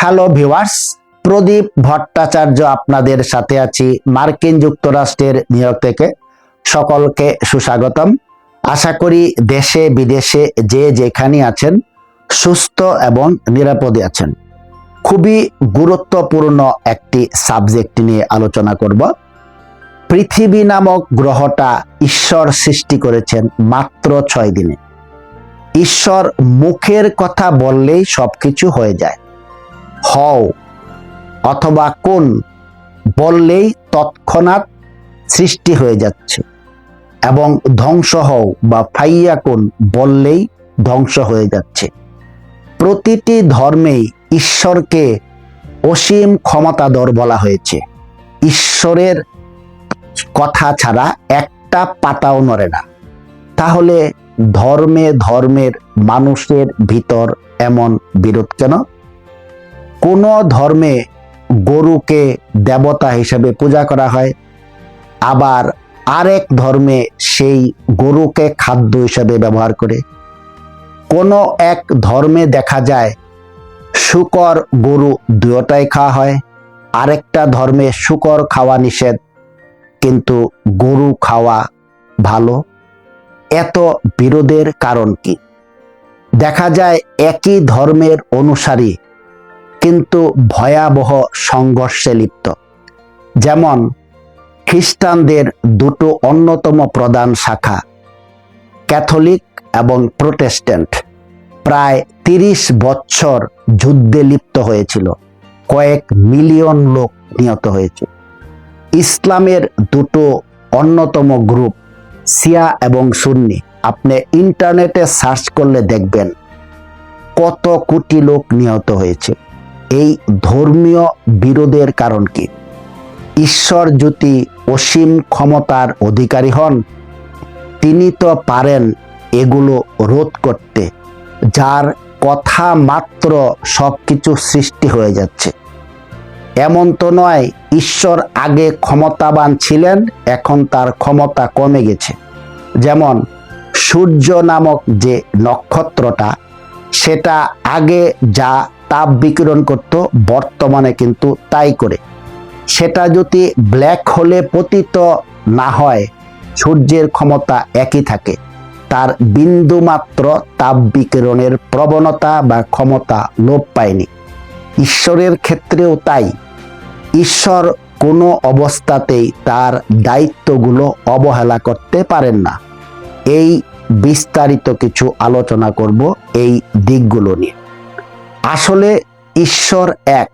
Hello viewers, প্রদীপ ভট্টাচার্য আপনাদের সাথে আছি মার্কিন যুক্তরাষ্ট্রের নিউ ইয়র্ক থেকে। সকলকে সুস্বাগতম। আশা করি দেশে বিদেশে যে যেখানে আছেন সুস্থ এবং নিরাপদে আছেন। খুবই গুরুত্বপূর্ণ একটি সাবজেক্ট নিয়ে আলোচনা করব। পৃথিবী নামক গ্রহটা ঈশ্বর সৃষ্টি করেছেন মাত্র 6 দিনে। ঈশ্বর মুখের কথা বললেই সবকিছু হয়ে যায়। হও অথবা কোন বললেই তৎক্ষণাৎ সৃষ্টি হয়ে যাচ্ছে, এবং ধ্বংস হও বা ফাইয়া কোন বললেই ধ্বংস হয়ে যাচ্ছে। প্রতিটি ধর্মেই ঈশ্বরকে অসীম ক্ষমতাধর বলা হয়েছে। ঈশ্বরের কথা ছাড়া একটা পাতাও নড়ে না। তাহলে ধর্মে ধর্মের মানুষের ভিতর এমন বিরোধ কেন? কোন ধর্মে গরুকে দেবতা হিসেবে পূজা করা হয়, আবার আরেক ধর্মে সেই গরুকে খাদ্য হিসেবে ব্যবহার করে। কোন এক ধর্মে দেখা যায় শূকর গরু দুয়োটাই খাওয়া হয়, আরেকটা ধর্মে শূকর খাওয়া নিষেধ কিন্তু গরু খাওয়া ভালো। এত বিরোধের কারণ কি? দেখা যায় একই ধর্মের অনুসারী কিন্তু ভয়াবহ সংঘর্ষে লিপ্ত। যেমন খ্রিস্টানদের দুটো অন্যতম প্রধান শাখা, ক্যাথলিক এবং প্রোটেস্ট্যান্ট, প্রায় 30 বছর যুদ্ধে লিপ্ত হয়েছিল। কয়েক মিলিয়ন লোক নিহত হয়েছে। ইসলামের দুটো অন্যতম গ্রুপ, শিয়া এবং সুন্নি, আপনি ইন্টারনেটে সার্চ করলে দেখবেন কত কোটি লোক নিহত হয়েছে। এই ধর্মীয় বিরোধের কারণ কি? ঈশ্বর যদি অসীম ক্ষমতার অধিকারী হন, তিনি তো পারেন এগুলো রোধ করতে, যার কথা মাত্র সবকিছু সৃষ্টি হয়ে যাচ্ছে। এমন তো নয় ঈশ্বর আগে ক্ষমতাবান ছিলেন, এখন তার ক্ষমতা কমে গেছে। যেমন সূর্য নামক যে নক্ষত্রটা, সেটা আগে যা তাপ বিকিরণ করত বর্তমানে কিন্তু তাই করে। সেটা যদি ব্ল্যাক হোলে পতিত না হয়, সূর্যের ক্ষমতা একই থাকে, তার বিন্দুমাত্র তাপ বিকিরণের প্রবণতা বা ক্ষমতা লোপ পায়নি। ঈশ্বরের ক্ষেত্রেও তাই। ঈশ্বর কোনো অবস্থাতেই তার দায়িত্বগুলো অবহেলা করতে পারেন না। এই বিস্তারিত কিছু আলোচনা করব এই দিকগুলো নিয়ে। আসলে ঈশ্বর এক।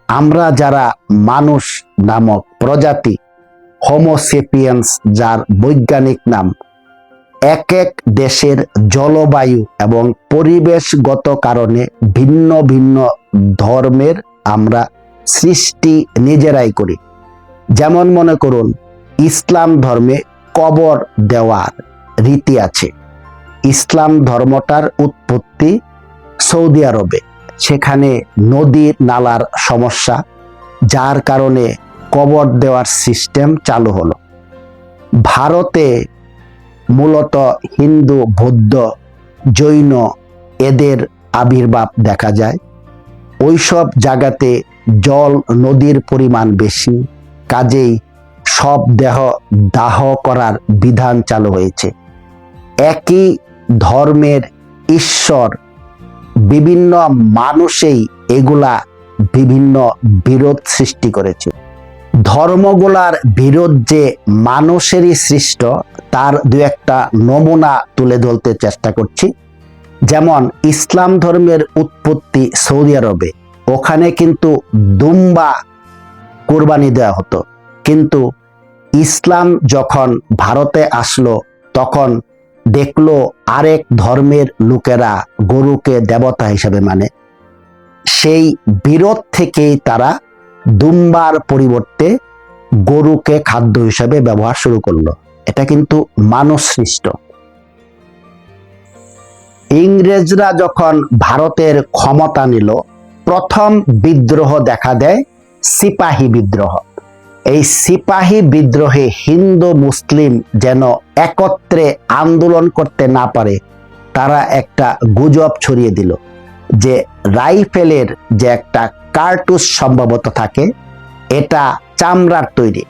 আমরা যারা মানুষ নামক প্রজাতি, হোমো সেপিয়েন্স, যার বৈজ্ঞানিক নাম, এক এক দেশের জলবায়ু এবং পরিবেশগত কারণে ভিন্ন ভিন্ন ধর্মের আমরা সৃষ্টি নিজেরাই করি। যেমন মনে করুন, ইসলাম ধর্মে কবর দেওয়ার রীতি আছে। ইসলাম ধর্মটার উৎপত্তি সৌদি আরবে। সেখানে নদী নালার সমস্যা, যার কারণে কবর দেওয়ার সিস্টেম চালু হলো। ভারতে মূলত হিন্দু, বৌদ্ধ, জৈন এদের আবির্ভাব দেখা যায়। ওইসব জায়গাতে জল নদীর পরিমাণ বেশি, কাজেই সব দেহ দাহ করার বিধান চালু হয়েছে। একই ধর্মের ঈশ্বর বিভিন্ন মানুষেই এগুলা বিভিন্ন বিরোধ সৃষ্টি করেছে। ধর্মগুলার বিরোধ যে মানুষেরই সৃষ্ট, তার দু একটা নমুনা তুলে ধরতে চেষ্টা করছি। যেমন ইসলাম ধর্মের উৎপত্তি সৌদি আরবে। ওখানে কিন্তু দুম্বা কুরবানি দেওয়া হতো, কিন্তু ইসলাম যখন ভারতে আসলো তখন দেখলো আরেক ধর্মের লোকেরা গরুকে দেবতা হিসেবে মানে। সেই বিরোধ থেকেই তারা দুম্বার পরিবর্তে গরুকে খাদ্য হিসেবে ব্যবহার শুরু করলো। এটা কিন্তু মানুষ সৃষ্ট। ইংরেজরা যখন ভারতের ক্ষমতা নিল, প্রথম বিদ্রোহ দেখা দেয় সিপাহী বিদ্রোহ। এই সিপাহী বিদ্রোহে হিন্দু মুসলিম যেন একত্রে আন্দোলন করতে না পারে, তারা একটা গুজব ছড়িয়ে দিল যে রাইফেলের যে একটা কার্তুজ সম্ভবত থাকে, এটা চামড়ার তৈরি।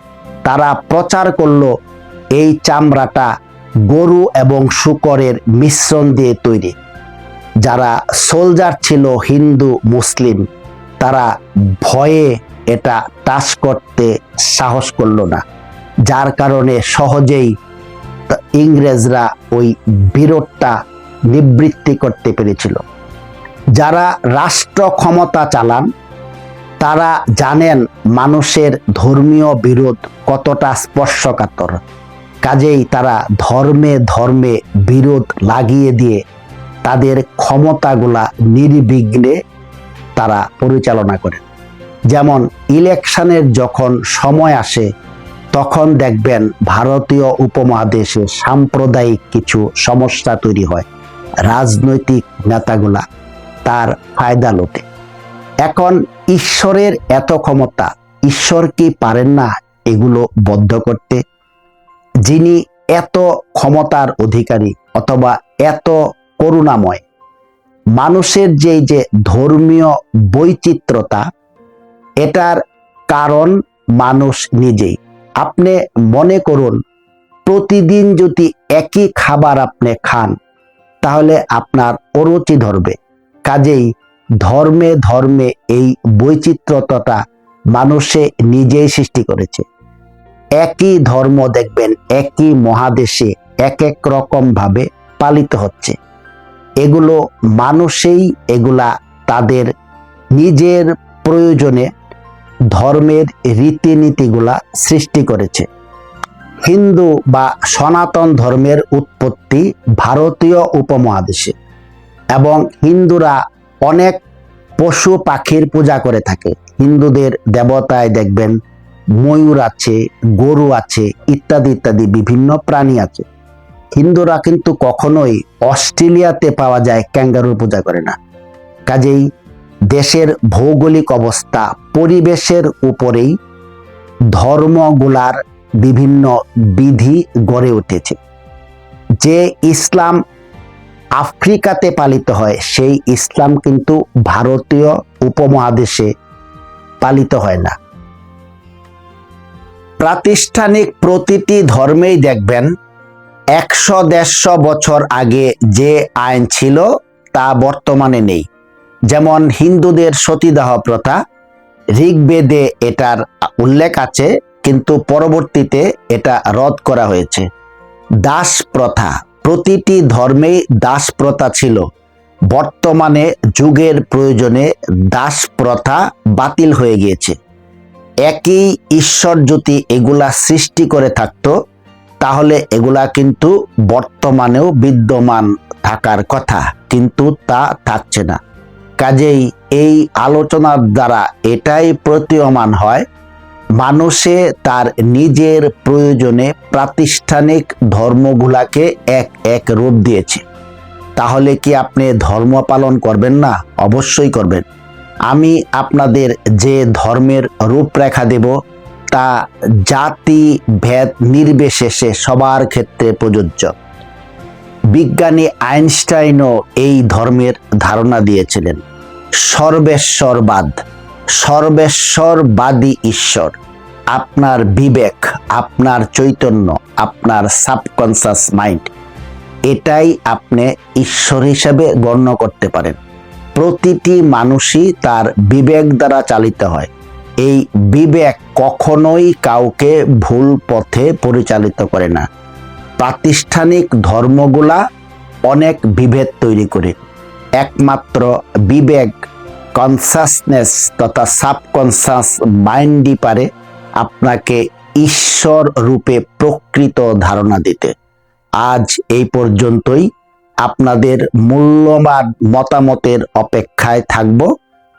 তারা প্রচার করলো এই চামড়াটা গরু এবং শূকরের মিশ্রণ দিয়ে তৈরি। যারা সোলজার ছিল হিন্দু মুসলিম, তারা ভয়ে এটা টাচ করতে সাহস করলো না, যার কারণে সহজেই ইংরেজরা ওই বিরোধটা নিবৃত্তি করতে পেরেছিল। যারা রাষ্ট্র ক্ষমতা চালান তারা জানেন মানুষের ধর্মীয় বিরোধ কতটা স্পর্শকাতর, কাজেই তারা ধর্মে ধর্মে বিরোধ লাগিয়ে দিয়ে তাদের ক্ষমতাগুলা নির্বিঘ্নে তারা পরিচালনা করেন। যেমন ইলেকশনের যখন সময় আসে তখন দেখবেন ভারতীয় উপমহাদেশে সাম্প্রদায়িক কিছু সমস্যা তৈরি হয়, রাজনৈতিক নেতাগুলা তার ফায়দা লোটে। এখন ঈশ্বরের এত ক্ষমতা, ঈশ্বর কি পারেন না এগুলো বদ্ধ করতে? যিনি এত ক্ষমতার অধিকারী অথবা এত করুণাময়, মানুষের যে ধর্মীয় বৈচিত্র্যতা, এটার কারণ মানুষ নিজেই। আপনি মনে করুন, প্রতিদিন যদি একই খাবার আপনি খান তাহলে আপনার অরুচি ধরবে। কাজেই ধর্মে ধর্মে এই বৈচিত্র্যতা মানুষে নিজেই সৃষ্টি করেছে। একই ধর্ম দেখবেন একই মহাদেশে এক এক রকম ভাবে পালিত হচ্ছে। এগুলো মানুষেই এগুলা তাদের নিজের প্রয়োজনে ধর্মের রীতিনীতিগুলা সৃষ্টি করেছে। হিন্দু বা সনাতন ধর্মের উৎপত্তি ভারতীয় উপমহাদেশে, এবং হিন্দুরা অনেক পশু পাখির পূজা করে থাকে। হিন্দুদের দেবতায় দেখবেন ময়ূর আছে, গরু আছে, ইত্যাদি ইত্যাদি বিভিন্ন প্রাণী আছে। হিন্দুরা কিন্তু কখনোই অস্ট্রেলিয়াতে পাওয়া যায় ক্যাঙ্গারুর পূজা করে না। কাজেই দেশের ভৌগোলিক অবস্থা, পরিবেশের উপরেই ধর্মগুলার বিভিন্ন বিধি গড়ে উঠেছে। যে ইসলাম আফ্রিকাতে পালিত হয় সেই ইসলাম কিন্তু ভারতীয় উপমহাদেশে পালিত হয় না। প্রাতিষ্ঠানিক প্রতিটি ধর্মেই দেখবেন 100-150 বছর আগে যে আইন ছিল তা বর্তমানে নেই। যেমন হিন্দুদের সতীদাহ প্রথা, ঋগ্বেদে এটার উল্লেখ আছে কিন্তু পরবর্তীতে এটা রদ করা হয়েছে। দাস প্রথা, প্রতিটি ধর্মেই দাস প্রথা ছিল, বর্তমানে যুগের প্রয়োজনে দাস প্রথা বাতিল হয়ে গিয়েছে। একই ঈশ্বর যদি এগুলা সৃষ্টি করে থাকতো তাহলে এগুলা কিন্তু বর্তমানেও বিদ্যমান থাকার কথা, কিন্তু তা থাকছে না। কাজেই এই আলোচনার দ্বারা এটাই প্রতীয়মান হয়, মানুষে তার নিজের প্রয়োজনে প্রাতিষ্ঠানিক ধর্মগুলাকে এক এক রূপ দিয়েছে। তাহলে কি আপনি ধর্ম পালন করবেন না? অবশ্যই করবেন। আমি আপনাদের যে ধর্মের রূপরেখা দেব তা জাতি ভেদ নির্বিশেষে সবার ক্ষেত্রে প্রযোজ্য। বিজ্ঞানী আইনস্টাইনও এই ধর্মের ধারণা দিয়েছিলেন। সর্বেশ্বরবাদ, সর্বেশ্বরবাদী ঈশ্বর, আপনার বিবেক, আপনার চৈতন্য, আপনার সাবকনসিয়াস মাইন্ড, এটাই আপনি ঈশ্বর হিসেবে গণ্য করতে পারেন। প্রতিটি মানুষই তার বিবেক দ্বারা চালিত হয়। এই বিবেক কখনোই কাউকে ভুল পথে পরিচালিত করে না। প্রাতিষ্ঠানিক ধর্মগুলা অনেক বিভেদ তৈরি করে, একমাত্র বিবেক, কনসাসনেস তথা সাবকনসাস মাইন্ডই পারে আপনাকে ঈশ্বর রূপে প্রকৃত ধারণা দিতে। আজ এই পর্যন্তই। আপনাদের মূল্যবান মতামতের অপেক্ষায় থাকব।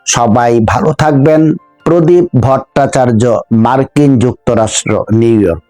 সবাই ভালো থাকবেন। প্রদীপ ভট্টাচার্য, মার্কিন যুক্তরাষ্ট্র, নিউ ইয়র্ক।